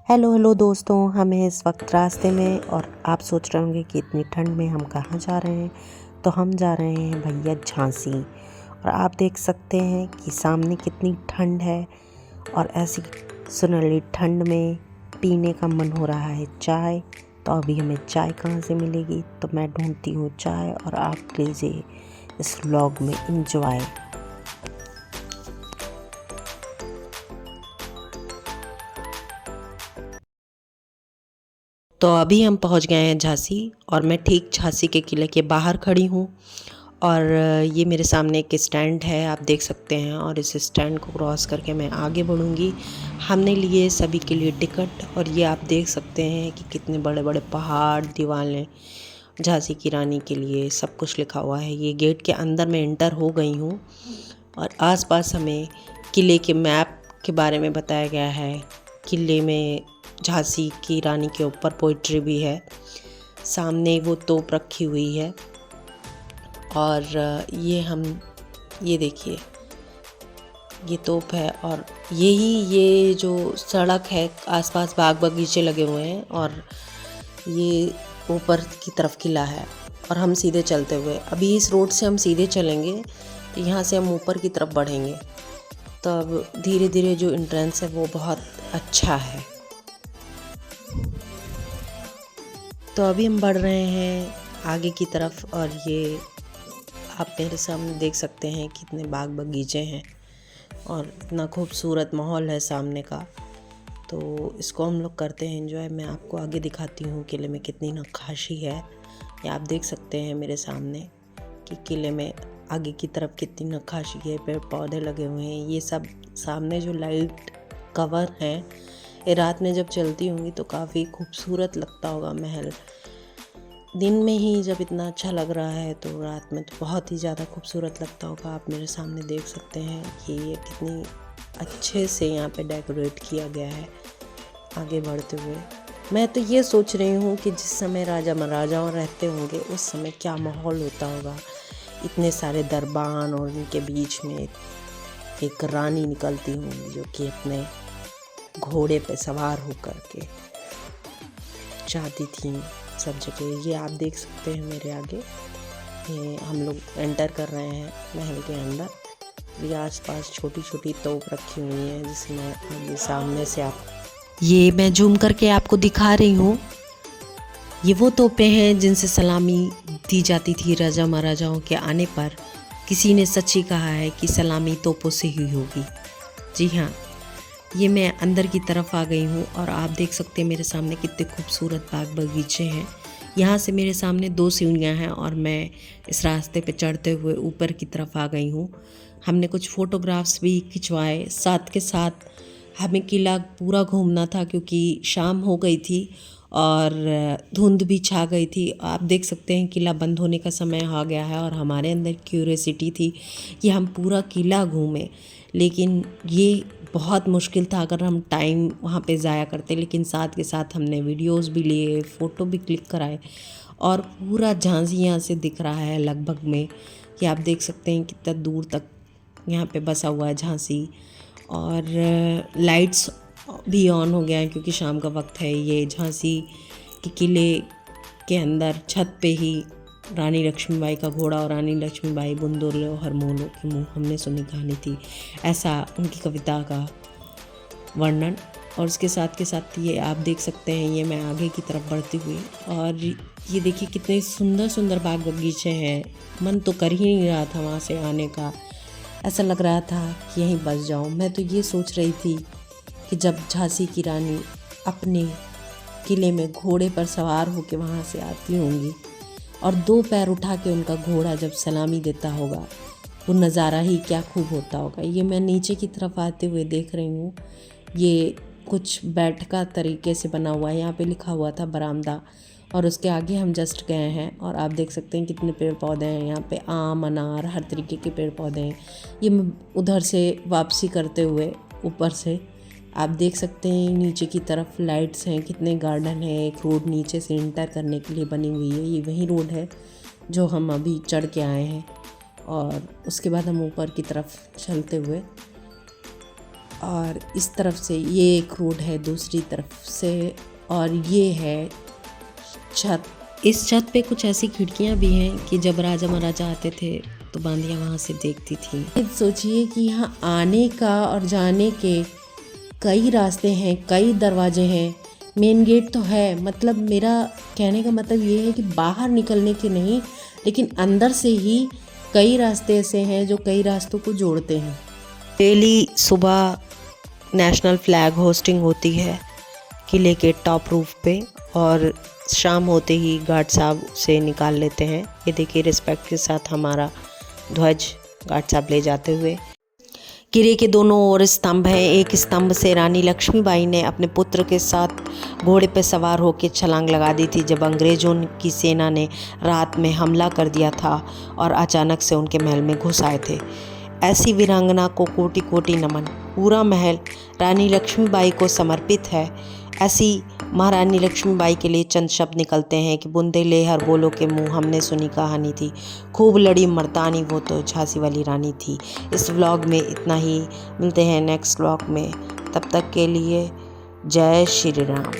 Hello hello दोस्तों, हम हैं इस वक्त रास्ते में और आप सोच रहे होंगे कि इतनी ठंड में हम कहाँ जा रहे हैं। तो हम जा रहे हैं भैया झांसी। और आप देख सकते हैं कि सामने कितनी ठंड है और ऐसी सुनहरी ठंड में पीने का मन हो रहा है चाय। तो अभी हमें चाय कहाँ से मिलेगी, तो मैं ढूंढती हूँ चाय और आप लीजिए इस व्लॉग में एंजॉय। तो अभी हम पहुंच गए हैं झांसी और मैं ठीक झांसी के किले के बाहर खड़ी हूँ। और ये मेरे सामने एक स्टैंड है, आप देख सकते हैं। और इस स्टैंड को क्रॉस करके मैं आगे बढ़ूँगी। हमने लिए सभी के लिए टिकट और ये आप देख सकते हैं कि कितने बड़े बड़े पहाड़, दीवारें, झांसी की रानी के लिए सब कुछ लिखा हुआ है। ये गेट के अंदर मैं एंटर हो गई हूँ और आसपास हमें किले के मैप के बारे में बताया गया है। किले में झांसी की रानी के ऊपर पोइट्री भी है। सामने वो तोप रखी हुई है और ये देखिए, ये तोप है। और ये जो सड़क है, आसपास बाग बगीचे लगे हुए हैं और ये ऊपर की तरफ किला है। और हम सीधे चलते हुए, अभी इस रोड से हम सीधे चलेंगे तो यहाँ से हम ऊपर की तरफ बढ़ेंगे। तब धीरे धीरे जो एंट्रेंस है वो बहुत अच्छा है। तो अभी हम बढ़ रहे हैं आगे की तरफ और ये आप मेरे सामने देख सकते हैं कितने बाग बगीचे हैं और इतना खूबसूरत माहौल है सामने का। तो इसको हम लोग करते हैं एंजॉय। मैं आपको आगे दिखाती हूँ किले में कितनी नक्काशी है। ये आप देख सकते हैं मेरे सामने कि किले में आगे की तरफ कितनी नक्काशी है, पेड़ पौधे लगे हुए हैं। ये सब सामने जो लाइट कवर हैं, ये रात में जब चलती होंगी तो काफ़ी खूबसूरत लगता होगा महल। दिन में ही जब इतना अच्छा लग रहा है तो रात में तो बहुत ही ज़्यादा खूबसूरत लगता होगा। आप मेरे सामने देख सकते हैं कि ये कितनी अच्छे से यहाँ पे डेकोरेट किया गया है। आगे बढ़ते हुए मैं तो ये सोच रही हूँ कि जिस समय राजा महाराजाओं रहते होंगे उस समय क्या माहौल होता होगा। इतने सारे दरबान और इनके बीच में एक रानी निकलती होंगी जो कि अपने घोड़े पे सवार होकर के जाती थी सब जगह। ये आप देख सकते हैं मेरे आगे, ये हम लोग एंटर कर रहे हैं महल के अंदर। ये आसपास छोटी छोटी तोप रखी हुई हैं जिसमें ये सामने से आप, ये मैं जूम करके आपको दिखा रही हूँ। ये वो तोपें हैं जिनसे सलामी दी जाती थी राजा महाराजाओं के आने पर। किसी ने सच ही कहा है कि सलामी तोपों से ही होगी। जी हाँ, ये मैं अंदर की तरफ आ गई हूँ और आप देख सकते हैं मेरे सामने कितने खूबसूरत बाग बगीचे हैं। यहाँ से मेरे सामने 2 सीढ़ियाँ हैं और मैं इस रास्ते पे चढ़ते हुए ऊपर की तरफ आ गई हूँ। हमने कुछ फ़ोटोग्राफ्स भी खिंचवाए। साथ के साथ हमें किला पूरा घूमना था क्योंकि शाम हो गई थी और धुंध भी छा गई थी। आप देख सकते हैं किला बंद होने का समय आ गया है और हमारे अंदर क्यूरियोसिटी थी कि हम पूरा किला घूमें। लेकिन ये बहुत मुश्किल था अगर हम टाइम वहाँ पे ज़ाया करते। लेकिन साथ के साथ हमने वीडियोस भी लिए, फ़ोटो भी क्लिक कराए और पूरा झांसी यहाँ से दिख रहा है लगभग में। कि आप देख सकते हैं कितना दूर तक यहाँ पे बसा हुआ है झांसी। और लाइट्स भी ऑन हो गया है क्योंकि शाम का वक्त है। ये झांसी के किले के अंदर छत पे ही रानी लक्ष्मीबाई का घोड़ा और रानी लक्ष्मीबाई बुंदोलो हरमोलो के मुँह हमने सुनी कहानी थी, ऐसा उनकी कविता का वर्णन। और उसके साथ के साथ ये आप देख सकते हैं, ये मैं आगे की तरफ बढ़ती हुई और ये देखिए कितने सुंदर सुंदर बाग बगीचे हैं। मन तो कर ही नहीं रहा था वहाँ से आने का। ऐसा लग रहा था कि यहीं बस जाऊँ। मैं तो ये सोच रही थी कि जब झांसी की रानी अपने किले में घोड़े पर सवार होकर वहाँ से आती होंगी और 2 पैर उठा के उनका घोड़ा जब सलामी देता होगा, वो नज़ारा ही क्या खूब होता होगा। ये मैं नीचे की तरफ आते हुए देख रही हूँ। ये कुछ बैठका तरीके से बना हुआ है। यहाँ पे लिखा हुआ था बरामदा और उसके आगे हम जस्ट गए हैं और आप देख सकते हैं कितने पेड़ पौधे हैं यहाँ पे। आम, अनार, हर तरीके के पेड़ पौधे हैं। ये मैं उधर से वापसी करते हुए ऊपर से आप देख सकते हैं नीचे की तरफ लाइट्स हैं, कितने गार्डन है। एक रोड नीचे से इंटर करने के लिए बनी हुई है। ये वही रोड है जो हम अभी चढ़ के आए हैं और उसके बाद हम ऊपर की तरफ चलते हुए और इस तरफ से ये एक रोड है दूसरी तरफ से, और ये है छत। इस छत पे कुछ ऐसी खिड़कियाँ भी हैं कि जब राजा महाराजा आते थे तो बांदियाँ वहाँ से देखती थी। सोचिए कि यहाँ आने का और जाने के कई रास्ते हैं, कई दरवाजे हैं। मेन गेट तो है, मतलब मेरा कहने का मतलब ये है कि बाहर निकलने के नहीं, लेकिन अंदर से ही कई रास्ते ऐसे हैं जो कई रास्तों को जोड़ते हैं। डेली सुबह नेशनल फ्लैग होस्टिंग होती है किले के टॉप रूफ पे, और शाम होते ही गार्ड साहब उसे निकाल लेते हैं। ये देखिए रिस्पेक्ट के साथ हमारा ध्वज गार्ड साहब ले जाते हुए। किले के दोनों ओर स्तंभ हैं। एक स्तंभ से रानी लक्ष्मीबाई ने अपने पुत्र के साथ घोड़े पर सवार होकर छलांग लगा दी थी जब अंग्रेज़ों की सेना ने रात में हमला कर दिया था और अचानक से उनके महल में घुस आए थे। ऐसी वीरांगना को कोटि कोटि नमन। पूरा महल रानी लक्ष्मीबाई को समर्पित है। ऐसी महारानी लक्ष्मीबाई के लिए चंद शब्द निकलते हैं कि बूंदे ले हर बोलो के मुँह हमने सुनी कहानी थी, खूब लड़ी मर्दानी वो तो झांसी वाली रानी थी। इस व्लॉग में इतना ही, मिलते हैं नेक्स्ट व्लॉग में, तब तक के लिए जय श्री राम।